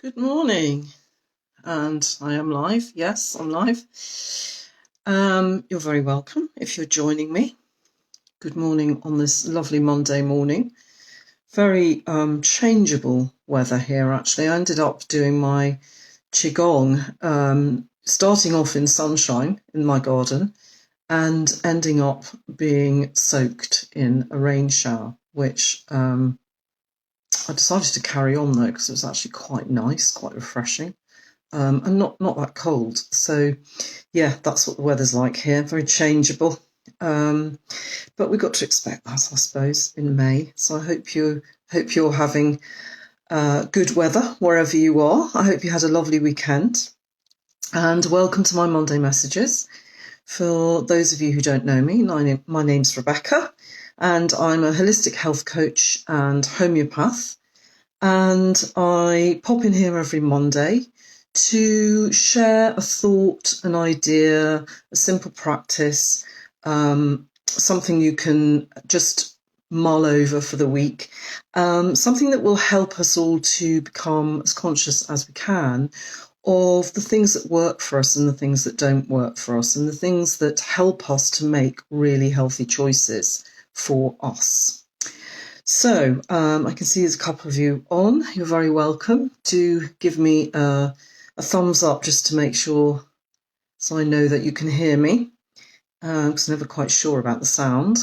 Good morning, and I am live. Yes, I'm live. You're very welcome if you're joining me. Good morning on this lovely Monday morning. Very changeable weather here, actually. I ended up doing my Qigong, starting off in sunshine in my garden and ending up being soaked in a rain shower, which I decided to carry on though because it was actually quite nice, quite refreshing. And not that cold. So yeah, that's what the weather's like here. Very changeable. But we've got to expect that, I suppose, in May. So I hope you're having good weather wherever you are. I hope you had a lovely weekend. And welcome to my Monday messages. For those of you who don't know me, my name's Rebecca, and I'm a holistic health coach and homeopath. And I pop in here every Monday to share a thought, an idea, a simple practice, something you can just mull over for the week, something that will help us all to become as conscious as we can of the things that work for us and the things that don't work for us, and the things that help us to make really healthy choices for us. So I can see there's a couple of you on. You're very welcome. Do give me a thumbs up just to make sure, so I know that you can hear me, because I'm never quite sure about the sound.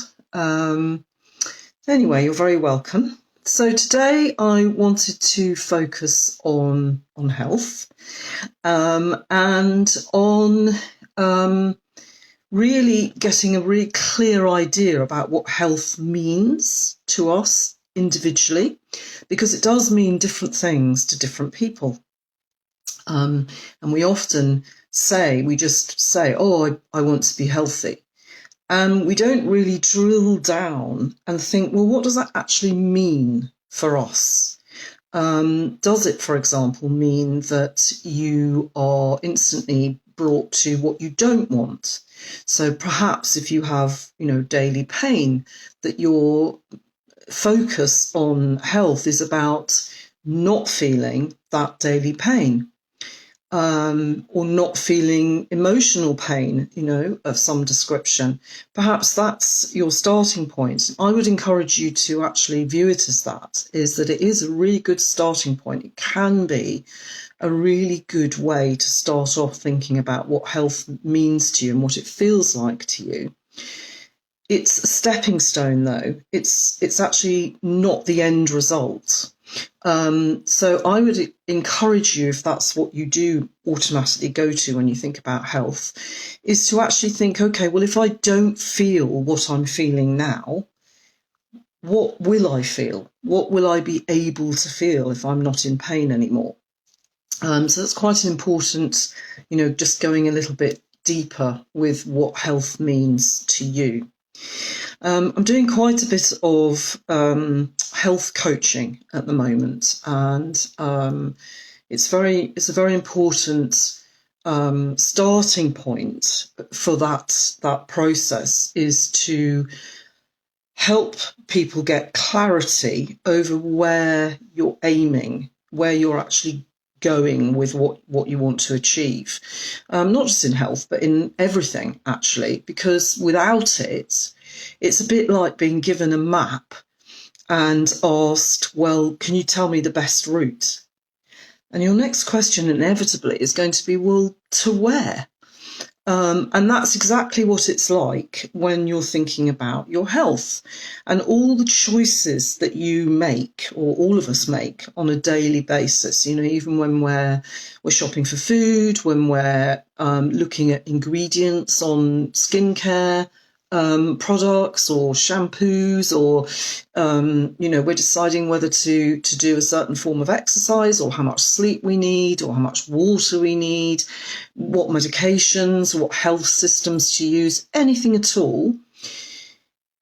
Anyway, you're very welcome. So today I wanted to focus on health, and on really getting a really clear idea about what health means to us individually, because it does mean different things to different people. And we often just say, oh, I want to be healthy. And we don't really drill down and think, well, what does that actually mean for us? Does it, for example, mean that you are instantly brought to what you don't want? So perhaps if you have, daily pain, that your focus on health is about not feeling that daily pain, or not feeling emotional pain, of some description. Perhaps that's your starting point. I would encourage you to actually view it as that it is a really good starting point. It can be a really good way to start off thinking about what health means to you and what it feels like to you. It's a stepping stone, though. It's actually not the end result. So I would encourage you, if that's what you do automatically go to when you think about health, is to actually think, okay, well, if I don't feel what I'm feeling now, what will I feel? What will I be able to feel if I'm not in pain anymore? So that's quite an important, just going a little bit deeper with what health means to you. I'm doing quite a bit of health coaching at the moment, and it's a very important starting point for that process, is to help people get clarity over where you're aiming, where you're actually going with what you want to achieve, not just in health but in everything, actually, because without it, it's a bit like being given a map and asked, well, can you tell me the best route? And your next question inevitably is going to be, well, to where? And that's exactly what it's like when you're thinking about your health, and all the choices that you make, or all of us make, on a daily basis. Even when we're shopping for food, when we're looking at ingredients on skincare products or shampoos, or we're deciding whether to do a certain form of exercise, or how much sleep we need, or how much water we need, what medications, what health systems to use, anything at all.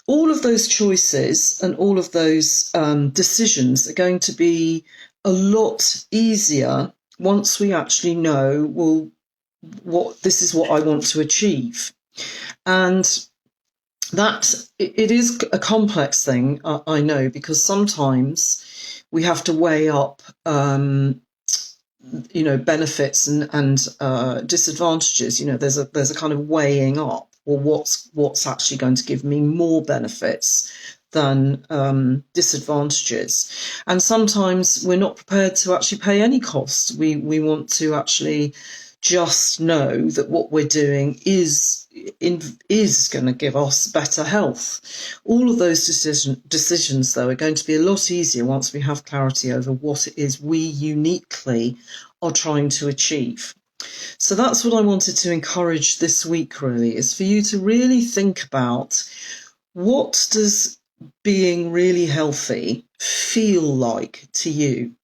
All of those choices and all of those decisions are going to be a lot easier once we actually know, well, this is what I want to achieve. And that it is a complex thing, I know, because sometimes we have to weigh up benefits and disadvantages. There's a kind of weighing up, or what's actually going to give me more benefits than disadvantages. And sometimes we're not prepared to actually pay any cost. We want to actually just know that what we're doing is going to give us better health. All of those decisions, though, are going to be a lot easier once we have clarity over what it is we uniquely are trying to achieve. So that's what I wanted to encourage this week, really, is for you to really think about, what does being really healthy feel like to you?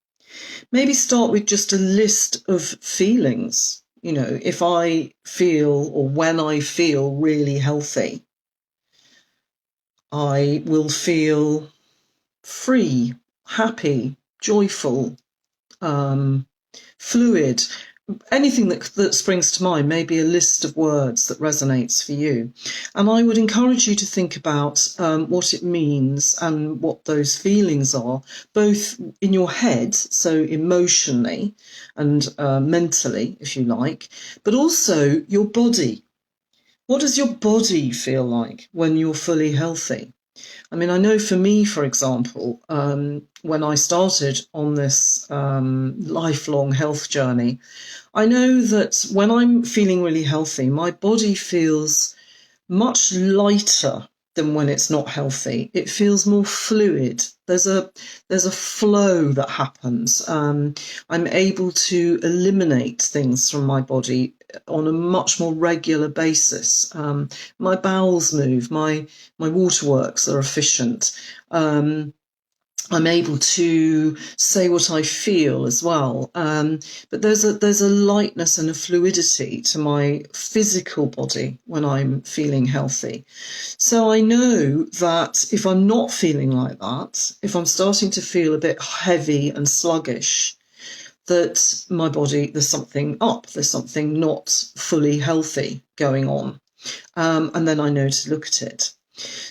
Maybe start with just a list of feelings. If I feel, or when I feel really healthy, I will feel free, happy, joyful, fluid. Anything that springs to mind, maybe a list of words that resonates for you. And I would encourage you to think about what it means and what those feelings are, both in your head, so emotionally and mentally, if you like, but also your body. What does your body feel like when you're fully healthy? I mean, I know for me, for example, when I started on this lifelong health journey, I know that when I'm feeling really healthy, my body feels much lighter than when it's not healthy. It feels more fluid. There's a flow that happens. I'm able to eliminate things from my body on a much more regular basis. My bowels move. My waterworks are efficient. I'm able to say what I feel as well. But there's a lightness and a fluidity to my physical body when I'm feeling healthy. So I know that if I'm not feeling like that, if I'm starting to feel a bit heavy and sluggish, that my body, there's something up, there's something not fully healthy going on. And then I know to look at it.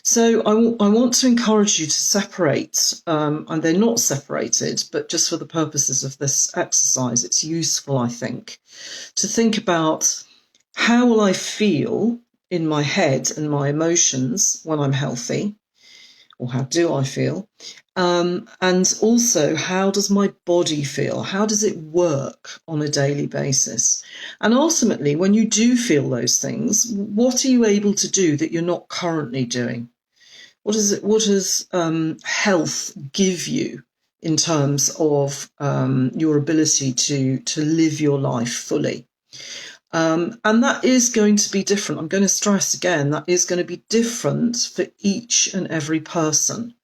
So I want to encourage you to separate, and they're not separated, but just for the purposes of this exercise, it's useful, I think, to think about, how will I feel in my head and my emotions when I'm healthy, or how do I feel? And also, how does my body feel? How does it work on a daily basis? And ultimately, when you do feel those things, what are you able to do that you're not currently doing? What does health give you in terms of your ability to live your life fully? And that is going to be different. I'm going to stress again, that is going to be different for each and every person.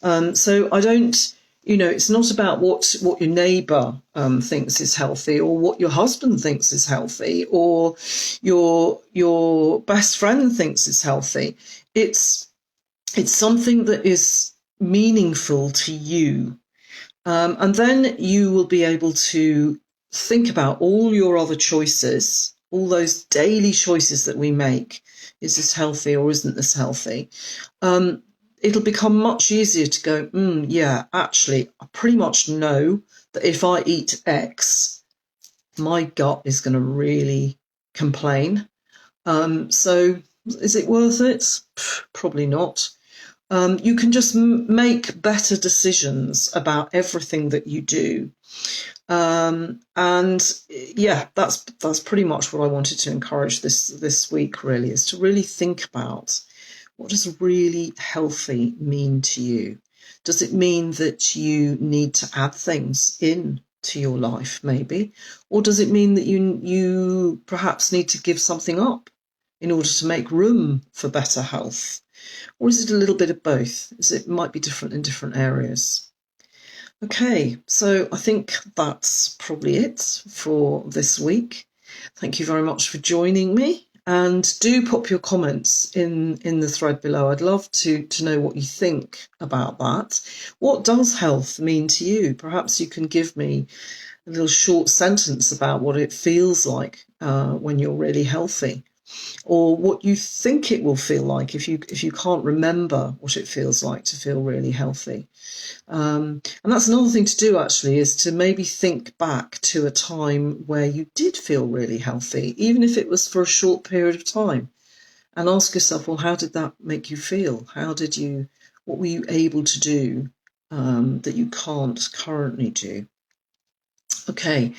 So I don't, it's not about what your neighbour thinks is healthy, or what your husband thinks is healthy, or your best friend thinks is healthy. It's something that is meaningful to you. And then you will be able to think about all your other choices, all those daily choices that we make. Is this healthy or isn't this healthy? It'll become much easier to go, yeah, actually, I pretty much know that if I eat X, my gut is going to really complain. So is it worth it? Probably not. You can just make better decisions about everything that you do. And yeah, that's pretty much what I wanted to encourage this week, really, is to really think about, what does really healthy mean to you? Does it mean that you need to add things in to your life, maybe? Or does it mean that you perhaps need to give something up in order to make room for better health? Or is it a little bit of both? It might be different in different areas. Okay, so I think that's probably it for this week. Thank you very much for joining me. And do pop your comments in the thread below. I'd love to know what you think about that. What does health mean to you? Perhaps you can give me a little short sentence about what it feels like when you're really healthy. or what you think it will feel like if you can't remember what it feels like to feel really healthy. And that's another thing to do, actually, is to maybe think back to a time where you did feel really healthy, even if it was for a short period of time, and ask yourself, well, how did that make you feel? What were you able to do that you can't currently do? Okay.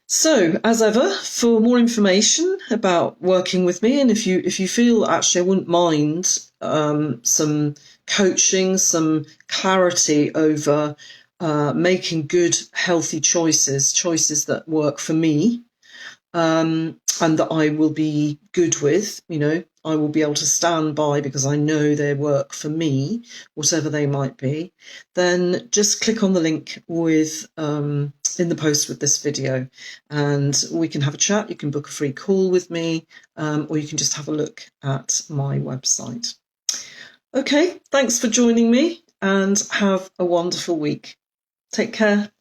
So, as ever, for more information about working with me, and if you feel actually I wouldn't mind some coaching, some clarity over making good, healthy choices that work for me, and that I will be good with, I will be able to stand by because I know they work for me, whatever they might be, then just click on the link with in the post with this video, and we can have a chat. You can book a free call with me, or you can just have a look at my website. Okay, thanks for joining me, and have a wonderful week. Take care.